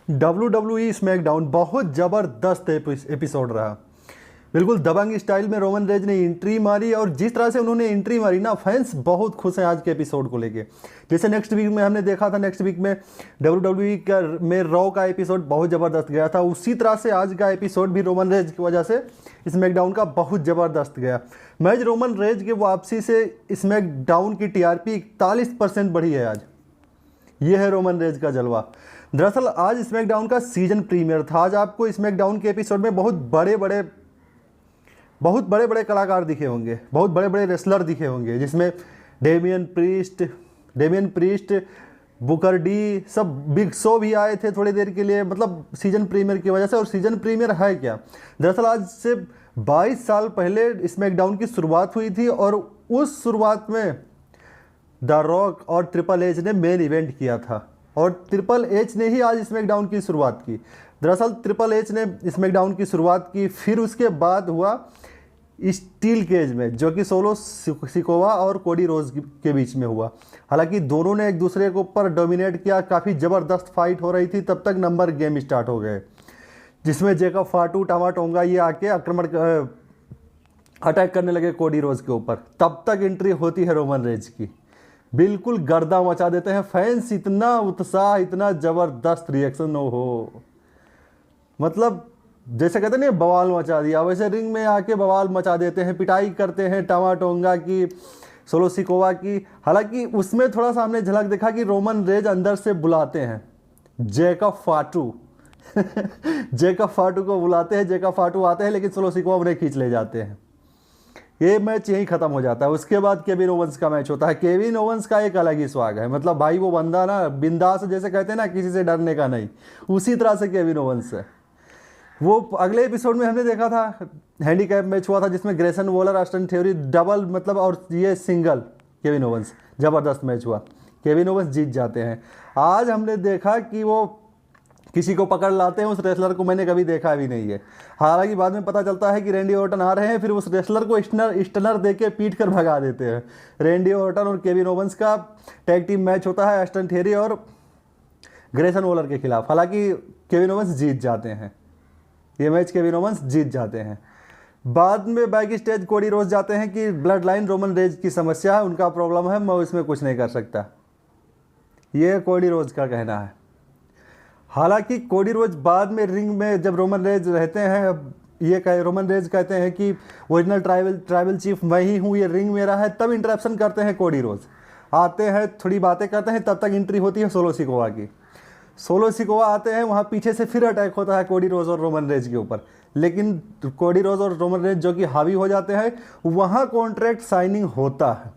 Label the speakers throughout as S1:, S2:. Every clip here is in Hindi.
S1: WWE स्मैकडाउन बहुत ज़बरदस्त एपिसोड रहा। बिल्कुल दबंग स्टाइल में रोमन रेज ने एंट्री मारी और जिस तरह से उन्होंने एंट्री मारी ना, फैंस बहुत खुश हैं आज के एपिसोड को लेके। जैसे नेक्स्ट वीक में हमने देखा था, नेक्स्ट वीक में WWE का में रॉ का एपिसोड बहुत ज़बरदस्त गया था, उसी तरह से आज का एपिसोड भी रोमन रेज की वजह से स्मैकडाउन का बहुत ज़बरदस्त गया। मैच रोमन रेज के वापसी से स्मैकडाउन की TRP 41% बढ़ी है आज। ये है रोमन रेज का जलवा। दरअसल आज स्मैकडाउन का सीजन प्रीमियर था। आज आपको स्मैकडाउन के एपिसोड में बहुत बड़े बड़े कलाकार दिखे होंगे, बहुत बड़े बड़े रेसलर दिखे होंगे, जिसमें डेमियन प्रीस्ट, बुकर डी, सब बिग शो भी आए थे थोड़ी देर के लिए, मतलब सीजन प्रीमियर की वजह से। और सीजन प्रीमियर है क्या, दरअसल आज से 22 साल पहले स्मैकडाउन की शुरुआत हुई थी और उस शुरुआत में द रॉक और ट्रिपल एच ने मेन इवेंट किया था और ट्रिपल एच ने ही आज स्मैकडाउन की शुरुआत की। दरअसल ट्रिपल एच ने स्मैकडाउन की शुरुआत की, फिर उसके बाद हुआ स्टील केज में, जो कि सोलो सिकोवा और कोडी रोज के बीच में हुआ। हालांकि दोनों ने एक दूसरे के ऊपर डोमिनेट किया, काफ़ी ज़बरदस्त फाइट हो रही थी। तब तक नंबर गेम स्टार्ट हो गए, जिसमें जेकब फाटू, टामा टोंगा ये आके अटैक करने लगे कोडी रोज के ऊपर। तब तक एंट्री होती है रोमन रेज की, बिल्कुल गर्दा मचा देते हैं फैंस। इतना उत्साह, इतना ज़बरदस्त रिएक्शन हो, मतलब जैसे कहते हैं ना बवाल मचा दिया, वैसे रिंग में आके बवाल मचा देते हैं, पिटाई करते हैं टामा टोंगा की, सोलो सिकोवा की। हालांकि उसमें थोड़ा सा हमने झलक देखा कि रोमन रेज अंदर से बुलाते हैं जेकब फाटू जेकब फाटू को बुलाते हैं, जेकब फाटू आते हैं, लेकिन सोलो सिकोवा उन्हें खींच ले जाते हैं। ये मैच यहीं ख़त्म हो जाता है। उसके बाद केविन ओवंस का मैच होता है। केविन ओवंस का एक अलग ही स्वाग है, मतलब भाई वो बंदा ना बिंदास, जैसे कहते हैं ना किसी से डरने का नहीं, उसी तरह से केविन ओवंस है। वो अगले एपिसोड में हमने देखा था हैंडीकैप मैच हुआ था, जिसमें Grayson Waller, Austin theory double, मतलब और ये सिंगल केविन ओवंस, ज़बरदस्त मैच हुआ, केविन ओवंस जीत जाते हैं। आज हमने देखा कि वो किसी को पकड़ लाते हैं, उस रेसलर को मैंने कभी देखा भी नहीं है। हालांकि बाद में पता चलता है कि रैंडी ऑर्टन आ रहे हैं, फिर उस रेसलर को स्टनर दे के पीट कर भगा देते हैं। रैंडी ऑर्टन और केविन ओवंस का टैग टीम मैच होता है ऑस्टिन थ्योरी और ग्रेसन वॉलर के खिलाफ। हालांकि केविन ओवंस जीत जाते हैं, ये मैच केविन ओवंस जीत जाते हैं। बाद में बैक स्टेज कोडी रोज जाते हैं कि ब्लड लाइन रोमन रेज की समस्या है, उनका प्रॉब्लम है, मैं इसमें कुछ नहीं कर सकता, ये कोडी रोज का कहना है। हालांकि कोडी रोज बाद में रिंग में जब रोमन रेज रहते हैं, रोमन रेज कहते हैं कि ओरिजिनल ट्राइबल चीफ मैं ही हूँ, ये रिंग मेरा है, तब इंटरप्शन करते हैं कोडी रोज, आते हैं थोड़ी बातें करते हैं। तब तक एंट्री होती है सोलो सिकोवा की। सोलो सिकोवा आते हैं, वहाँ पीछे से फिर अटैक होता है कोडी रोज और रोमन रेज के ऊपर, लेकिन कोडी रोज और रोमन रेज जो कि हावी हो जाते हैं, वहाँ कॉन्ट्रैक्ट साइनिंग होता है,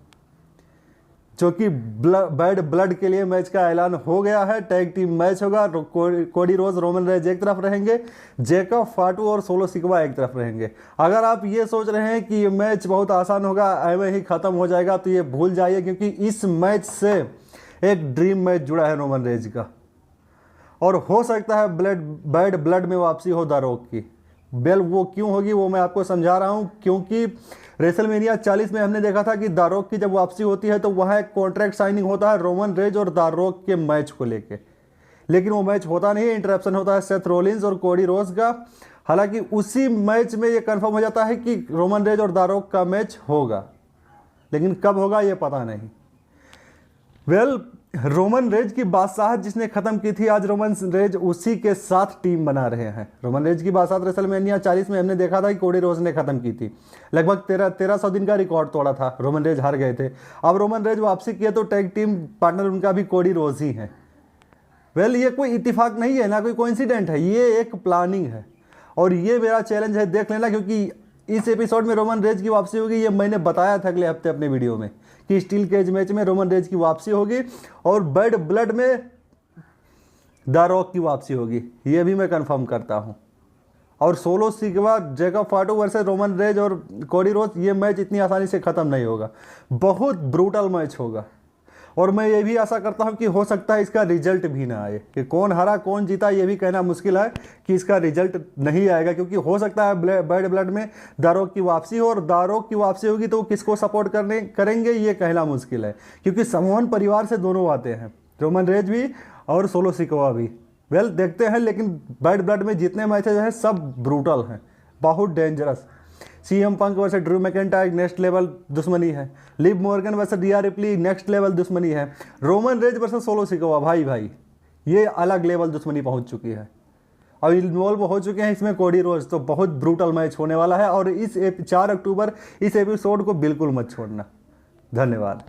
S1: जो कि बैड ब्लड के लिए मैच का ऐलान हो गया है। टैग टीम मैच होगा, कोडी रोज रोमन रेज एक तरफ रहेंगे, जेकब फाटू और सोलो सिकोवा एक तरफ रहेंगे। अगर आप ये सोच रहे हैं कि ये मैच बहुत आसान होगा, ऐਵੇਂ ही ख़त्म हो जाएगा, तो ये भूल जाइए, क्योंकि इस मैच से एक ड्रीम मैच जुड़ा है रोमन रेज का, और हो सकता है बैड ब्लड में वापसी हो द रॉक की। वो क्यों होगी वो मैं आपको समझा रहा हूँ, क्योंकि रेसलमेनिया 40 में हमने देखा था कि द रॉक की जब वापसी होती है तो वहाँ एक कॉन्ट्रैक्ट साइनिंग होता है रोमन रेज और द रॉक के मैच को लेके, लेकिन वो मैच होता नहीं है, इंटरप्शन होता है सेथ रोलिंस और कोडी रोज का। हालांकि उसी मैच में ये कंफर्म हो जाता है कि रोमन रेज और द रॉक का मैच होगा, लेकिन कब होगा ये पता नहीं। रोमन रेज की बादशाहत जिसने खत्म की थी, आज रोमन रेज उसी के साथ टीम बना रहे हैं। रोमन रेज की बादशाहत रेसलमेनिया 40 में हमने देखा था कि कोडी रोज ने खत्म की थी, लगभग 1300 दिन का रिकॉर्ड तोड़ा था, रोमन रेज हार गए थे। अब रोमन रेज वापसी किए तो टैग टीम पार्टनर उनका भी कोडी रोज ही है। ये कोई इत्तेफाक नहीं है, ना कोई कोइंसिडेंट है, ये एक प्लानिंग है, और ये मेरा चैलेंज है, देख लेना, क्योंकि इस एपिसोड में रोमन रेज की वापसी होगी, ये मैंने बताया था अगले हफ्ते अपने वीडियो में कि स्टील केज मैच में रोमन रेज की वापसी होगी और बैड ब्लड में द रॉक की वापसी होगी, ये भी मैं कंफर्म करता हूं। और Solo Sikoa, Jacob Fatu versus Roman Reigns और कोडी रोज, ये मैच इतनी आसानी से ख़त्म नहीं होगा, बहुत ब्रूटल मैच होगा। और मैं ये भी आशा करता हूं कि हो सकता है इसका रिजल्ट भी ना आए, कि कौन हारा कौन जीता ये भी कहना मुश्किल है कि इसका रिजल्ट नहीं आएगा, क्योंकि हो सकता है बैड ब्लड में द रॉक की वापसी हो, और द रॉक की वापसी होगी तो किसको सपोर्ट करेंगे ये कहना मुश्किल है, क्योंकि समोहन परिवार से दोनों आते हैं, रोमन रेज भी और सोलो सिकोवा भी। वेल देखते हैं, लेकिन बैड ब्लड में जितने मैचेज हैं सब ब्रूटल हैं, बहुत dangerous. CM Punk versus Drew McIntyre next level दुश्मनी है। Liv Morgan versus Rhea Ripley next level दुश्मनी है। Roman Reigns versus Solo Sikoa, भाई ये अलग लेवल दुश्मनी पहुंच चुकी है। अब इन्वॉल्व हो चुके हैं इसमें कोडी रोज, तो बहुत ब्रूटल मैच होने वाला है। और इस 4 अक्टूबर इस एपिसोड को बिल्कुल मत छोड़ना। धन्यवाद।